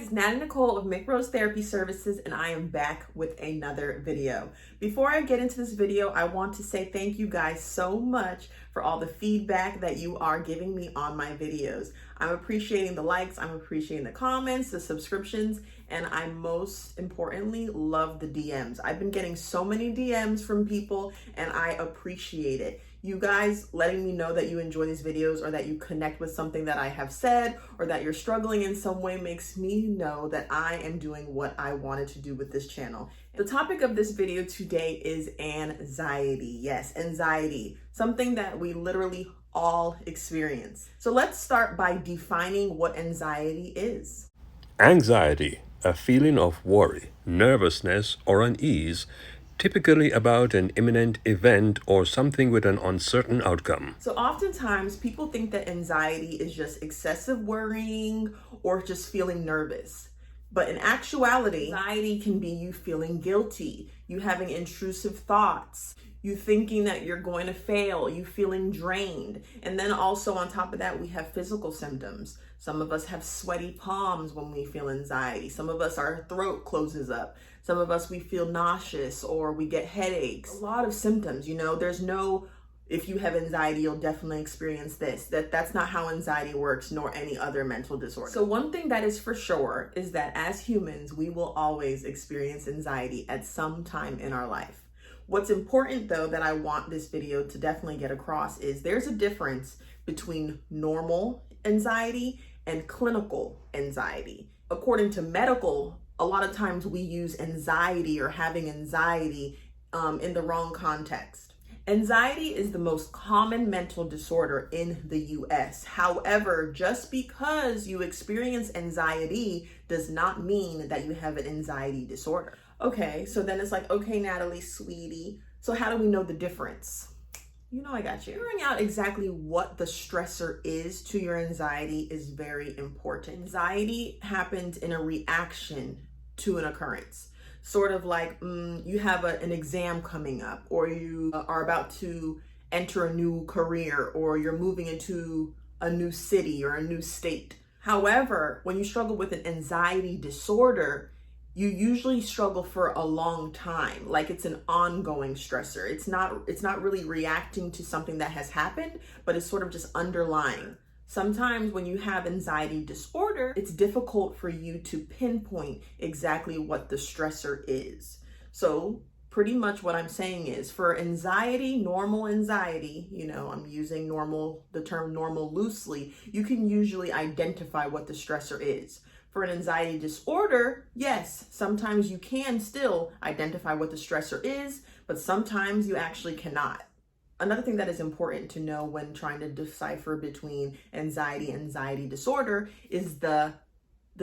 it's Natalie Nicole of McRose Therapy Services, and I am back with another video. Before I get into this video, I want to say thank you guys so much for all the feedback that you are giving me on my videos. I'm appreciating the likes, I'm appreciating the comments, the subscriptions, and I most importantly love the DMs. I've been getting so many DMs from people and I appreciate it. You guys letting me know that you enjoy these videos or that you connect with something that I have said or that you're struggling in some way makes me know that I am doing what I wanted to do with this channel. The topic of this video today is anxiety. Yes, anxiety, something that we literally all experience. So let's start by defining what anxiety is. Anxiety, a feeling of worry, nervousness, or unease, typically about an imminent event or something with an uncertain outcome. So oftentimes people think that anxiety is just excessive worrying or just feeling nervous. But in actuality, anxiety can be you feeling guilty, you having intrusive thoughts, you thinking that you're going to fail, you feeling drained. And then also on top of that, we have physical symptoms. Some of us have sweaty palms when we feel anxiety. Some of us, our throat closes up. Some of us, we feel nauseous or we get headaches. A lot of symptoms, there's no, if you have anxiety, you'll definitely experience this. That's not how anxiety works, nor any other mental disorder. So one thing that is for sure is that as humans, we will always experience anxiety at some time in our life. What's important though, that I want this video to definitely get across is there's a difference between normal anxiety and clinical anxiety. According to medical, a lot of times we use anxiety or having anxiety in the wrong context. Anxiety is the most common mental disorder in the US. However, just because you experience anxiety does not mean that you have an anxiety disorder. Okay, so then it's like, okay, Natalie, sweetie, so how do we know the difference? I got you. Figuring out exactly what the stressor is to your anxiety is very important. Anxiety happens in a reaction to an occurrence. Sort of like you have an exam coming up, or you are about to enter a new career, or you're moving into a new city or a new state. However, when you struggle with an anxiety disorder, you usually struggle for a long time. Like it's an ongoing stressor. It's not really reacting to something that has happened, but it's sort of just underlying. Sometimes when you have anxiety disorder, it's difficult for you to pinpoint exactly what the stressor is. So pretty much what I'm saying is for anxiety, normal anxiety, I'm using the term normal loosely, you can usually identify what the stressor is. For an anxiety disorder, yes, sometimes you can still identify what the stressor is, but sometimes you actually cannot. Another thing that is important to know when trying to decipher between anxiety and anxiety disorder is the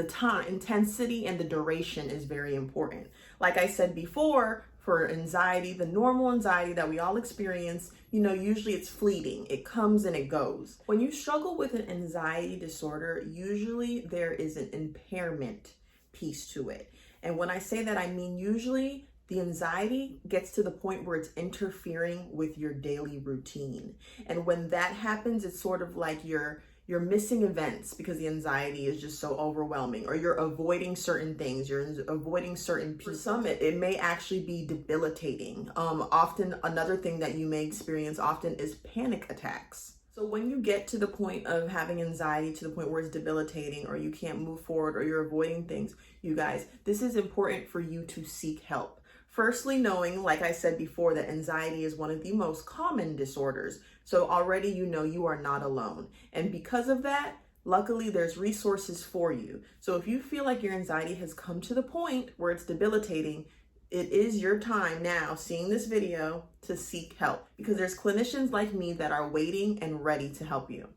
time, intensity, and the duration is very important. Like I said before, for anxiety, the normal anxiety that we all experience, usually it's fleeting. It comes and it goes. When you struggle with an anxiety disorder, usually there is an impairment piece to it. And when I say that, I mean usually the anxiety gets to the point where it's interfering with your daily routine. And when that happens, it's sort of like you're missing events because the anxiety is just so overwhelming, or you're avoiding certain things, you're avoiding certain people. For some, it may actually be debilitating. Often another thing that you may experience often is panic attacks. So when you get to the point of having anxiety to the point where it's debilitating, or you can't move forward, or you're avoiding things, you guys, this is important for you to seek help. Firstly, knowing, like I said before, that anxiety is one of the most common disorders. So already you are not alone. And because of that, luckily there's resources for you. So if you feel like your anxiety has come to the point where it's debilitating, it is your time now, seeing this video, to seek help, because there's clinicians like me that are waiting and ready to help you.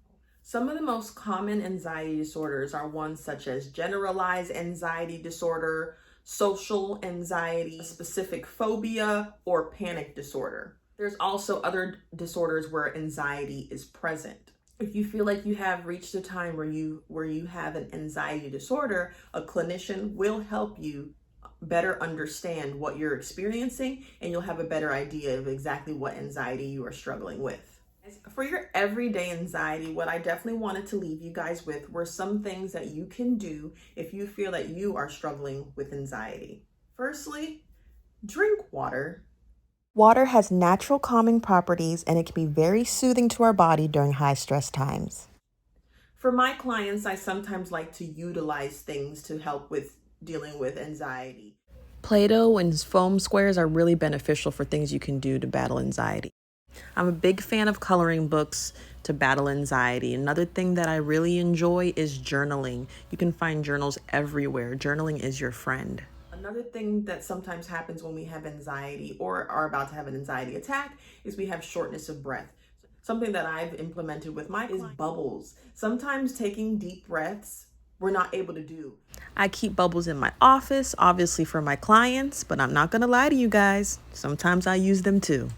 Some of the most common anxiety disorders are ones such as generalized anxiety disorder, social anxiety, specific phobia, or panic disorder. There's also other disorders where anxiety is present. If you feel like you have reached a time where you have an anxiety disorder, a clinician will help you better understand what you're experiencing, and you'll have a better idea of exactly what anxiety you are struggling with. For your everyday anxiety, what I definitely wanted to leave you guys with were some things that you can do if you feel that you are struggling with anxiety. Firstly, drink water. Water has natural calming properties and it can be very soothing to our body during high stress times. For my clients, I sometimes like to utilize things to help with dealing with anxiety. Play-Doh and foam squares are really beneficial for things you can do to battle anxiety. I'm a big fan of coloring books to battle anxiety. Another thing that I really enjoy is journaling. You can find journals everywhere. Journaling is your friend. Another thing that sometimes happens when we have anxiety or are about to have an anxiety attack is we have shortness of breath. Something that I've implemented with mine is bubbles. Sometimes taking deep breaths we're not able to do. I keep bubbles in my office, obviously for my clients, but I'm not gonna lie to you guys. Sometimes I use them too.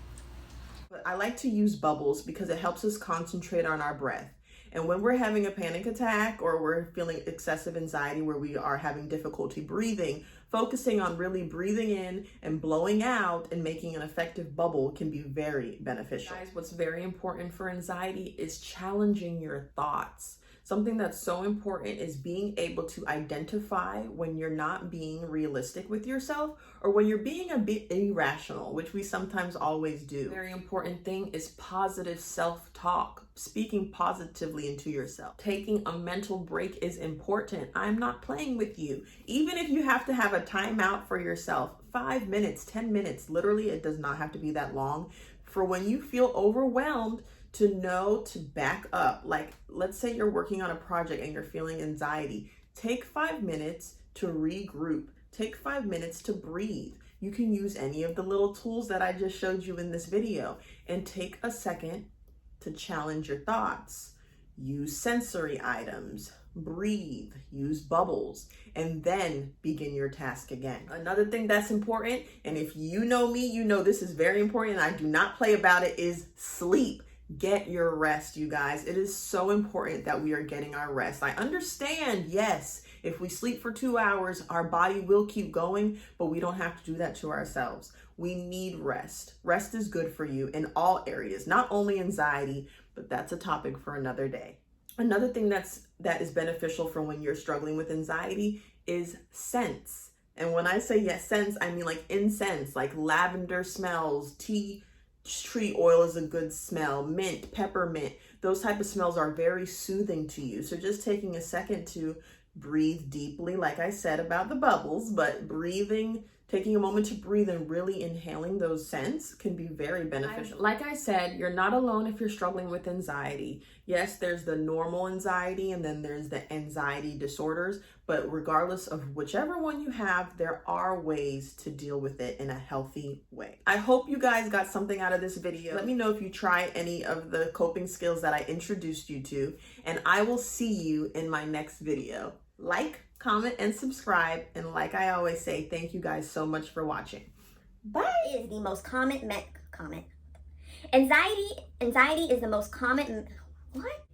But I like to use bubbles because it helps us concentrate on our breath. And when we're having a panic attack or we're feeling excessive anxiety where we are having difficulty breathing, focusing on really breathing in and blowing out and making an effective bubble can be very beneficial. Guys, what's very important for anxiety is challenging your thoughts. Something that's so important is being able to identify when you're not being realistic with yourself or when you're being a bit irrational, which we sometimes always do. A very important thing is positive self-talk, speaking positively into yourself. Taking a mental break is important. I'm not playing with you. Even if you have to have a timeout for yourself, 5 minutes, 10 minutes, literally, it does not have to be that long. For when you feel overwhelmed, to know to back up. Like, let's say you're working on a project and you're feeling anxiety. Take 5 minutes to regroup. Take 5 minutes to breathe. You can use any of the little tools that I just showed you in this video and take a second to challenge your thoughts. Use sensory items, breathe, use bubbles, and then begin your task again. Another thing that's important, and if you know me, you know this is very important and I do not play about it, is sleep. Get your rest, you guys. It is so important that we are getting our rest. I understand, yes, if we sleep for 2 hours, our body will keep going, but we don't have to do that to ourselves. We need rest. Rest is good for you in all areas, not only anxiety, but that's a topic for another day. Another thing that is beneficial for when you're struggling with anxiety is scents. And when I say yes, scents, I mean like incense, like lavender smells, tea tree oil is a good smell, mint, peppermint, those type of smells are very soothing to you. So just taking a second to breathe deeply, like I said about the bubbles, but breathing, taking a moment to breathe and really inhaling those scents can be very beneficial. Like I said, you're not alone if you're struggling with anxiety. Yes, there's the normal anxiety and then there's the anxiety disorders, but regardless of whichever one you have, there are ways to deal with it in a healthy way. I hope you guys got something out of this video. Let me know if you try any of the coping skills that I introduced you to, and I will see you in my next video. Like, comment, and subscribe. And like I always say, thank you guys so much for watching. Bye. Is the most common Anxiety is the most common. What?